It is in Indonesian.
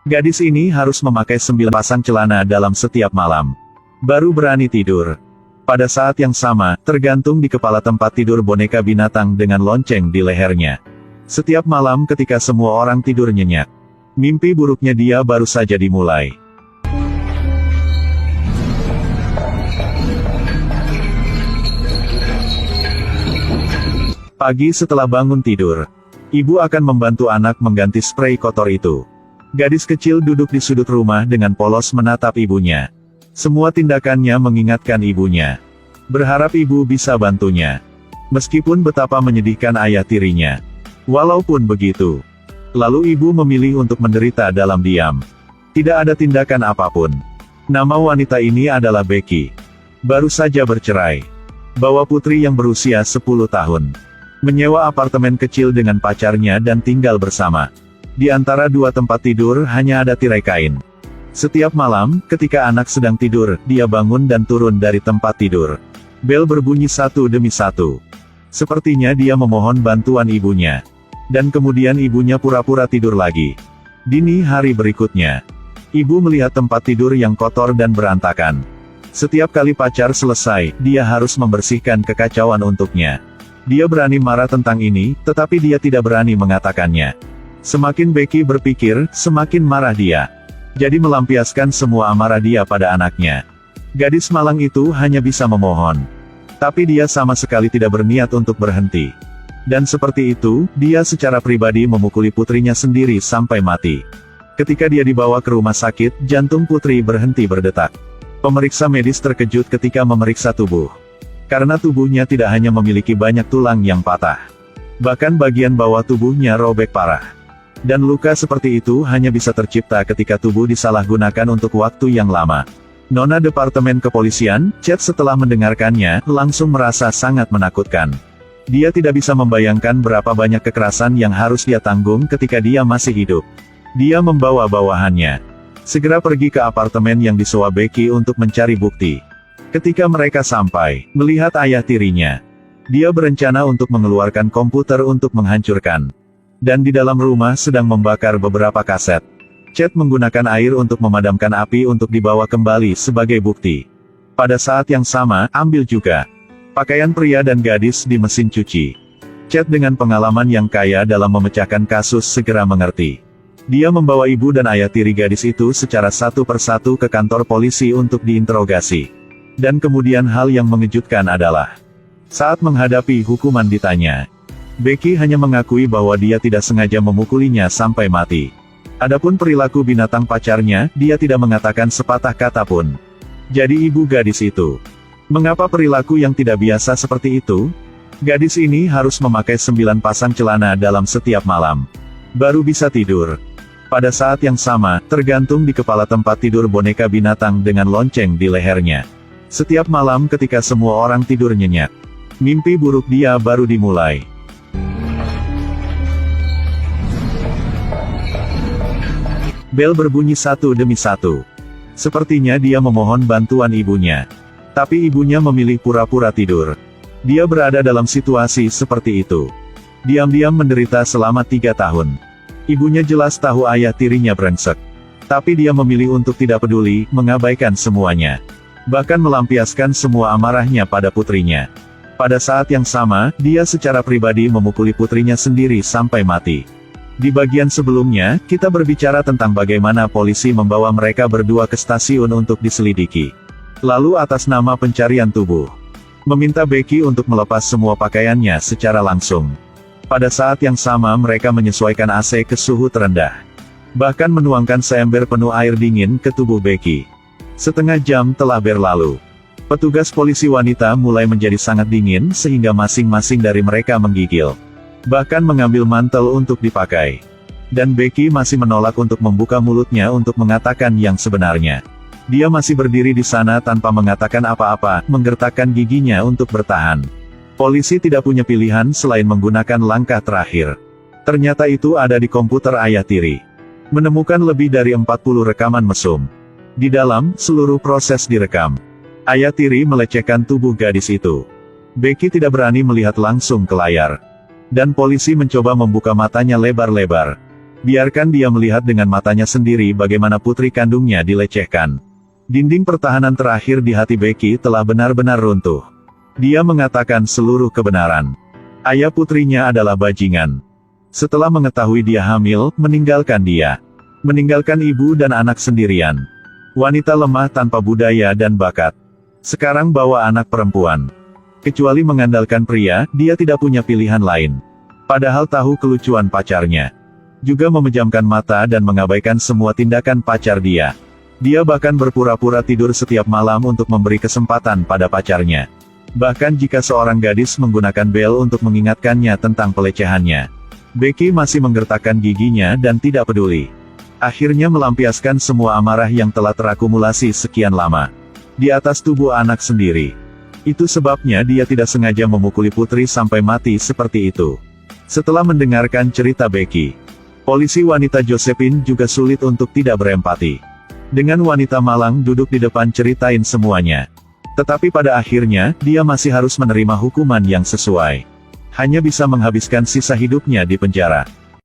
Gadis ini harus memakai 9 pasang celana dalam setiap malam. Baru berani tidur. Pada saat yang sama, tergantung di kepala tempat tidur boneka binatang dengan lonceng di lehernya. Setiap malam ketika semua orang tidur nyenyak, mimpi buruknya dia baru saja dimulai. Pagi setelah bangun tidur, ibu akan membantu anak mengganti sprei kotor itu. Gadis kecil duduk di sudut rumah dengan polos menatap ibunya. Semua tindakannya mengingatkan ibunya. Berharap ibu bisa bantunya. Meskipun betapa menyedihkan ayah tirinya. Walaupun begitu, lalu ibu memilih untuk menderita dalam diam. Tidak ada tindakan apapun. Nama wanita ini adalah Becky. Baru saja bercerai. Bawa putri yang berusia 10 tahun. Menyewa apartemen kecil dengan pacarnya dan tinggal bersama. Di antara dua tempat tidur hanya ada tirai kain. Setiap malam, ketika anak sedang tidur, dia bangun dan turun dari tempat tidur. Bel berbunyi satu demi satu. Sepertinya dia memohon bantuan ibunya. Dan kemudian ibunya pura-pura tidur lagi. Dini hari berikutnya, ibu melihat tempat tidur yang kotor dan berantakan. Setiap kali pacar selesai, dia harus membersihkan kekacauan untuknya. Dia berani marah tentang ini, tetapi dia tidak berani mengatakannya. Semakin Becky berpikir, semakin marah dia. Jadi melampiaskan semua amarah dia pada anaknya. Gadis malang itu hanya bisa memohon. Tapi dia sama sekali tidak berniat untuk berhenti. Dan seperti itu, dia secara pribadi memukuli putrinya sendiri sampai mati. Ketika dia dibawa ke rumah sakit, jantung putri berhenti berdetak. Pemeriksa medis terkejut ketika memeriksa tubuh. Karena tubuhnya tidak hanya memiliki banyak tulang yang patah. Bahkan bagian bawah tubuhnya robek parah. Dan luka seperti itu hanya bisa tercipta ketika tubuh disalahgunakan untuk waktu yang lama. Nona Departemen Kepolisian, Chet setelah mendengarkannya, langsung merasa sangat menakutkan. Dia tidak bisa membayangkan berapa banyak kekerasan yang harus dia tanggung ketika dia masih hidup. Dia membawa bawahannya. Segera pergi ke apartemen yang disewa Becky untuk mencari bukti. Ketika mereka sampai, melihat ayah tirinya, dia berencana untuk mengeluarkan komputer untuk menghancurkan. Dan di dalam rumah sedang membakar beberapa kaset. Chet menggunakan air untuk memadamkan api untuk dibawa kembali sebagai bukti. Pada saat yang sama, ambil juga pakaian pria dan gadis di mesin cuci. Chet dengan pengalaman yang kaya dalam memecahkan kasus segera mengerti. Dia membawa ibu dan ayah tiri gadis itu secara satu persatu ke kantor polisi untuk diinterogasi. Dan kemudian hal yang mengejutkan adalah, saat menghadapi hukuman ditanya, Becky hanya mengakui bahwa dia tidak sengaja memukulinya sampai mati. Adapun perilaku binatang pacarnya, dia tidak mengatakan sepatah kata pun. Jadi ibu gadis itu, mengapa perilaku yang tidak biasa seperti itu? Gadis ini harus memakai 9 pasang celana dalam setiap malam. Baru bisa tidur. Pada saat yang sama, tergantung di kepala tempat tidur boneka binatang dengan lonceng di lehernya. Setiap malam ketika semua orang tidur nyenyak, mimpi buruk dia baru dimulai. Bel berbunyi satu demi satu. Sepertinya dia memohon bantuan ibunya. Tapi ibunya memilih pura-pura tidur. Dia berada dalam situasi seperti itu. Diam-diam menderita selama 3 tahun. Ibunya jelas tahu ayah tirinya brengsek. Tapi dia memilih untuk tidak peduli, mengabaikan semuanya. Bahkan melampiaskan semua amarahnya pada putrinya. Pada saat yang sama, dia secara pribadi memukuli putrinya sendiri sampai mati. Di bagian sebelumnya, kita berbicara tentang bagaimana polisi membawa mereka berdua ke stasiun untuk diselidiki. Lalu atas nama pencarian tubuh, meminta Becky untuk melepas semua pakaiannya secara langsung. Pada saat yang sama mereka menyesuaikan AC ke suhu terendah. Bahkan menuangkan seember penuh air dingin ke tubuh Becky. Setengah jam telah berlalu. Petugas polisi wanita mulai menjadi sangat dingin sehingga masing-masing dari mereka menggigil. Bahkan mengambil mantel untuk dipakai. Dan Becky masih menolak untuk membuka mulutnya untuk mengatakan yang sebenarnya. Dia masih berdiri di sana tanpa mengatakan apa-apa, menggertakkan giginya untuk bertahan. Polisi tidak punya pilihan selain menggunakan langkah terakhir. Ternyata itu ada di komputer ayah tiri. Menemukan lebih dari 40 rekaman mesum. Di dalam, seluruh proses direkam. Ayah tiri melecehkan tubuh gadis itu. Becky tidak berani melihat langsung ke layar. Dan polisi mencoba membuka matanya lebar-lebar. Biarkan dia melihat dengan matanya sendiri bagaimana putri kandungnya dilecehkan. Dinding pertahanan terakhir di hati Becky telah benar-benar runtuh. Dia mengatakan seluruh kebenaran. Ayah putrinya adalah bajingan. Setelah mengetahui dia hamil, meninggalkan dia. Meninggalkan ibu dan anak sendirian. Wanita lemah tanpa budaya dan bakat. Sekarang bawa anak perempuan. Kecuali mengandalkan pria, dia tidak punya pilihan lain. Padahal tahu kelucuan pacarnya. Juga memejamkan mata dan mengabaikan semua tindakan pacar dia. Dia bahkan berpura-pura tidur setiap malam untuk memberi kesempatan pada pacarnya. Bahkan jika seorang gadis menggunakan bel untuk mengingatkannya tentang pelecehannya. Becky masih menggertakkan giginya dan tidak peduli. Akhirnya melampiaskan semua amarah yang telah terakumulasi sekian lama. Di atas tubuh anak sendiri. Itu sebabnya dia tidak sengaja memukuli putri sampai mati seperti itu. Setelah mendengarkan cerita Becky, polisi wanita Josephine juga sulit untuk tidak berempati. Dengan wanita malang duduk di depan ceritain semuanya. Tetapi pada akhirnya, dia masih harus menerima hukuman yang sesuai. Hanya bisa menghabiskan sisa hidupnya di penjara.